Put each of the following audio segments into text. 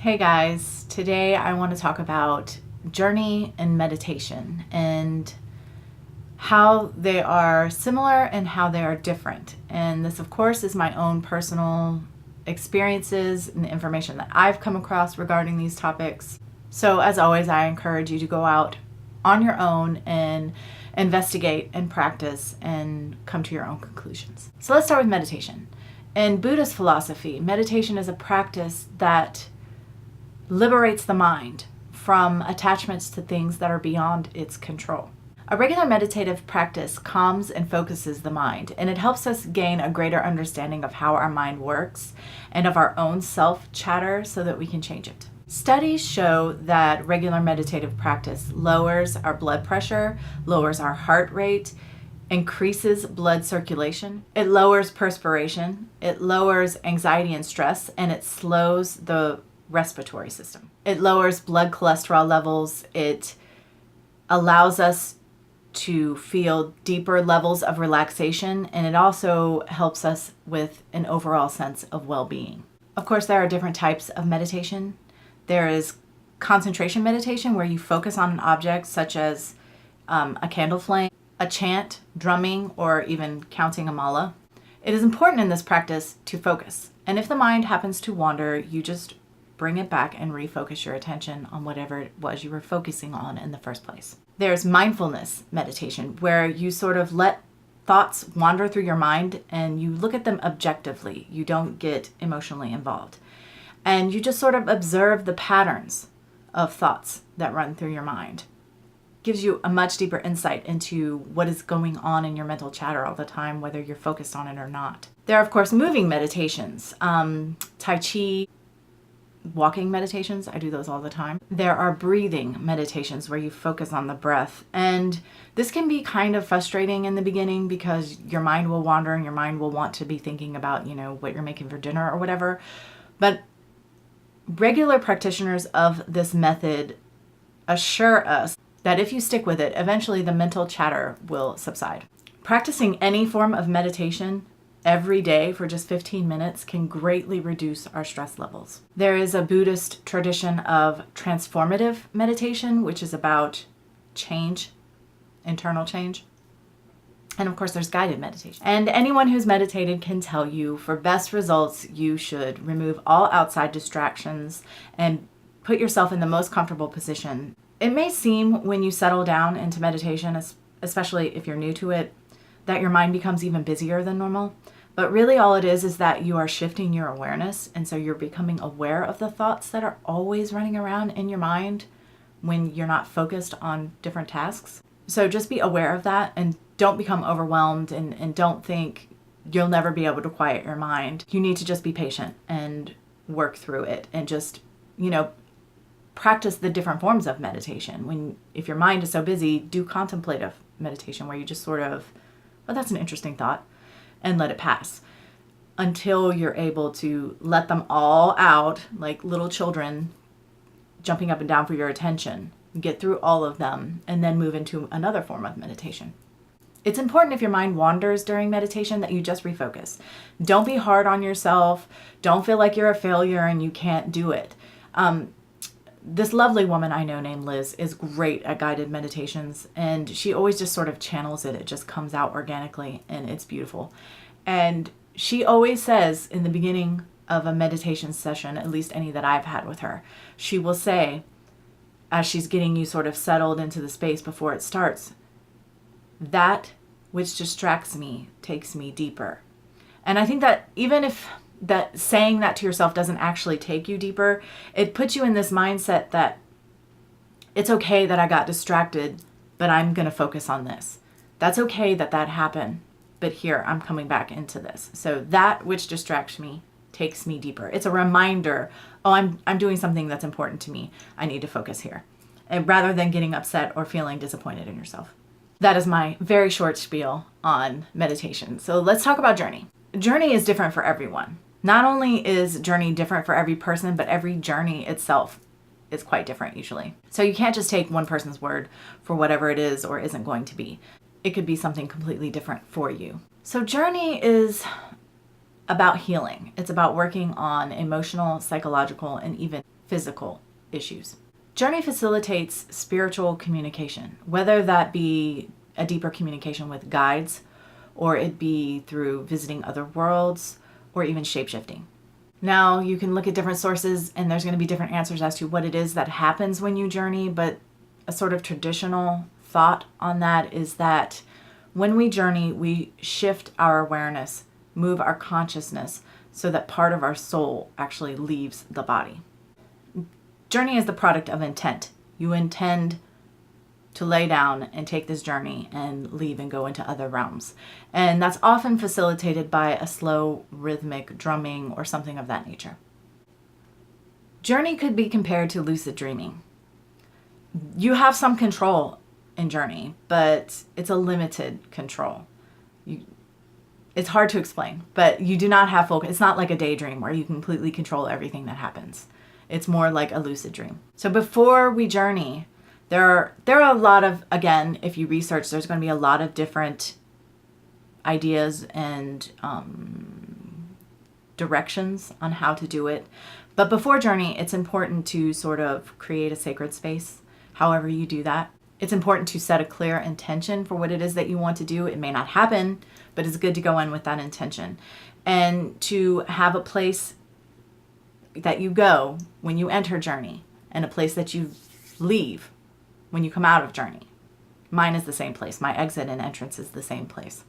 Hey guys, today I want to talk about journey and meditation and how they are similar and how they are different. And this, of course, is my own personal experiences and the information that I've come across regarding these topics. So, as always, I encourage you to go out on your own and investigate and practice and come to your own conclusions. So, let's start with meditation. In Buddhist philosophy, meditation is a practice that liberates the mind from attachments to things that are beyond its control. A regular meditative practice calms and focuses the mind, and it helps us gain a greater understanding of how our mind works and of our own self-chatter so that we can change it. Studies show that regular meditative practice lowers our blood pressure, lowers our heart rate, increases blood circulation, it lowers perspiration, it lowers anxiety and stress, and it slows the respiratory system. It lowers blood cholesterol levels. It allows us to feel deeper levels of relaxation, and it also helps us with an overall sense of well-being. Of course, there are different types of meditation. There is concentration meditation, where you focus on an object such as a candle flame, a chant, drumming, or even counting a mala. It is important in this practice to focus, and if the mind happens to wander, you just bring it back and refocus your attention on whatever it was you were focusing on in the first place. There's mindfulness meditation, where you sort of let thoughts wander through your mind and you look at them objectively. You don't get emotionally involved. And you just sort of observe the patterns of thoughts that run through your mind. Gives you a much deeper insight into what is going on in your mental chatter all the time, whether you're focused on it or not. There are, of course, moving meditations, Tai Chi, walking meditations. I do those all the time. There are breathing meditations where you focus on the breath. And this can be kind of frustrating in the beginning because your mind will wander and your mind will want to be thinking about, what you're making for dinner or whatever. But regular practitioners of this method assure us that if you stick with it, eventually the mental chatter will subside. Practicing any form of meditation every day for just 15 minutes can greatly reduce our stress levels. There is a Buddhist tradition of transformative meditation, which is about change, internal change. And of course, there's guided meditation. And anyone who's meditated can tell you for best results, you should remove all outside distractions and put yourself in the most comfortable position. It may seem when you settle down into meditation, especially if you're new to it, that your mind becomes even busier than normal. But really all it is that you are shifting your awareness. And so you're becoming aware of the thoughts that are always running around in your mind when you're not focused on different tasks. So just be aware of that and don't become overwhelmed and don't think you'll never be able to quiet your mind. You need to just be patient and work through it and just, practice the different forms of meditation. If your mind is so busy, do contemplative meditation where you just sort of, that's an interesting thought, and let it pass until you're able to let them all out like little children jumping up and down for your attention, get through all of them, and then move into another form of meditation. It's important if your mind wanders during meditation that you just refocus. Don't be hard on yourself. Don't feel like you're a failure and you can't do it. This lovely woman I know named Liz is great at guided meditations, and she always just sort of channels it. It just comes out organically, and it's beautiful. And she always says in the beginning of a meditation session, at least any that I've had with her, she will say, as she's getting you sort of settled into the space before it starts, that which distracts me takes me deeper. And I think that even if that saying that to yourself doesn't actually take you deeper, it puts you in this mindset that it's okay that I got distracted, but I'm going to focus on this. That's okay that happened, but here I'm coming back into this. So that which distracts me takes me deeper. It's a reminder, I'm doing something that's important to me. I need to focus here. And rather than getting upset or feeling disappointed in yourself. That is my very short spiel on meditation. So let's talk about journey. Journey is different for everyone. Not only is journey different for every person, but every journey itself is quite different usually. So you can't just take one person's word for whatever it is or isn't going to be. It could be something completely different for you. So journey is about healing. It's about working on emotional, psychological, and even physical issues. Journey facilitates spiritual communication, whether that be a deeper communication with guides, or it be through visiting other worlds, or even shapeshifting. Now, you can look at different sources and there's going to be different answers as to what it is that happens when you journey, but a sort of traditional thought on that is that when we journey, we shift our awareness, move our consciousness so that part of our soul actually leaves the body. Journey is the product of intent. You intend to lay down and take this journey and leave and go into other realms. And that's often facilitated by a slow rhythmic drumming or something of that nature. Journey could be compared to lucid dreaming. You have some control in journey, but it's a limited control. It's hard to explain, but you do not have full. It's not like a daydream where you completely control everything that happens. It's more like a lucid dream. So before we journey, there are a lot of, again, if you research, there's going to be a lot of different ideas and directions on how to do it. But before journey, it's important to sort of create a sacred space, however you do that. It's important to set a clear intention for what it is that you want to do. It may not happen, but it's good to go in with that intention. And to have a place that you go when you enter journey and a place that you leave when you come out of journey. Mine is the same place. My exit and entrance is the same place.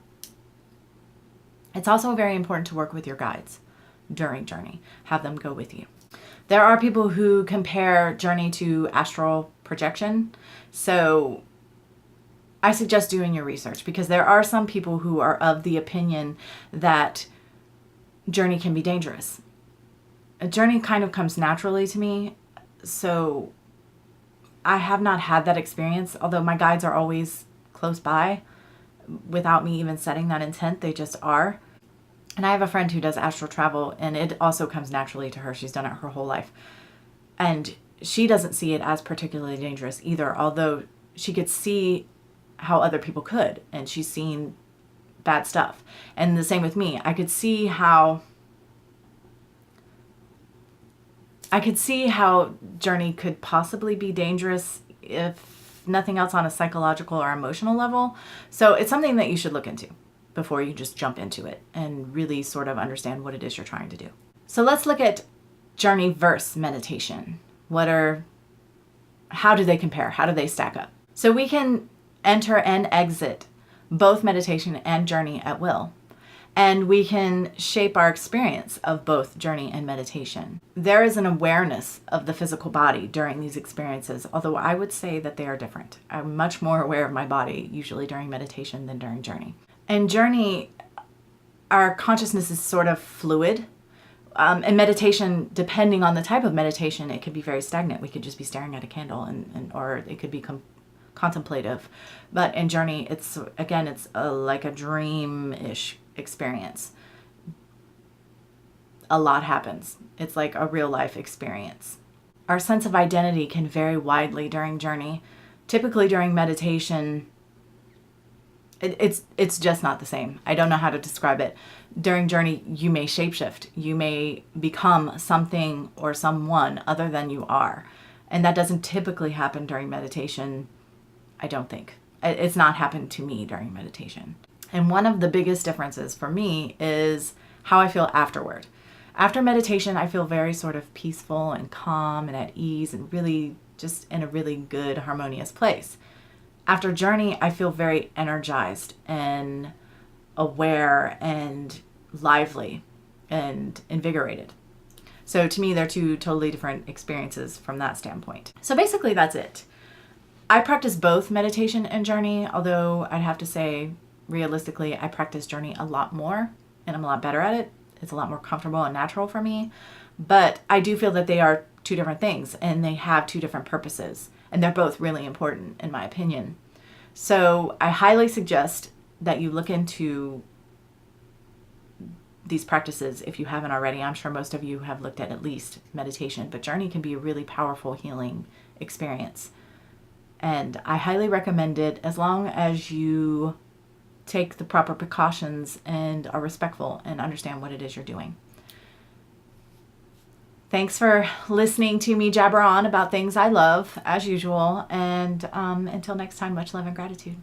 It's also very important to work with your guides during journey. Have them go with you. There are people who compare journey to astral projection. So I suggest doing your research because there are some people who are of the opinion that journey can be dangerous. A journey kind of comes naturally to me. So I have not had that experience, although my guides are always close by without me even setting that intent. They just are. And I have a friend who does astral travel, and it also comes naturally to her. She's done it her whole life. And she doesn't see it as particularly dangerous either, although she could see how other people could, and she's seen bad stuff. And the same with me. I could see how journey could possibly be dangerous, if nothing else on a psychological or emotional level. So it's something that you should look into before you just jump into it and really sort of understand what it is you're trying to do. So let's look at journey versus meditation. How do they compare? How do they stack up? So we can enter and exit both meditation and journey at will. And we can shape our experience of both journey and meditation. There is an awareness of the physical body during these experiences, although I would say that they are different. I'm much more aware of my body usually during meditation than during journey. And journey, our consciousness is sort of fluid. In meditation, depending on the type of meditation, it could be very stagnant. We could just be staring at a candle, or it could be contemplative. But in journey, it's like a dream-ish experience. A lot happens. It's like a real life experience. Our sense of identity can vary widely during journey. Typically during meditation, it's just not the same. I don't know how to describe it. During journey, you may shapeshift. You may become something or someone other than you are. And that doesn't typically happen during meditation, I don't think. It's not happened to me during meditation. And one of the biggest differences for me is how I feel afterward. After meditation, I feel very sort of peaceful and calm and at ease and really just in a really good, harmonious place. After journey, I feel very energized and aware and lively and invigorated. So to me, they're two totally different experiences from that standpoint. So basically, that's it. I practice both meditation and journey, although I'd have to say, realistically, I practice journey a lot more and I'm a lot better at it. It's a lot more comfortable and natural for me. But I do feel that they are two different things and they have two different purposes. And they're both really important in my opinion. So I highly suggest that you look into these practices if you haven't already. I'm sure most of you have looked at least meditation, but journey can be a really powerful healing experience. And I highly recommend it as long as you take the proper precautions and are respectful and understand what it is you're doing. Thanks for listening to me jabber on about things I love, as usual. And until next time, much love and gratitude.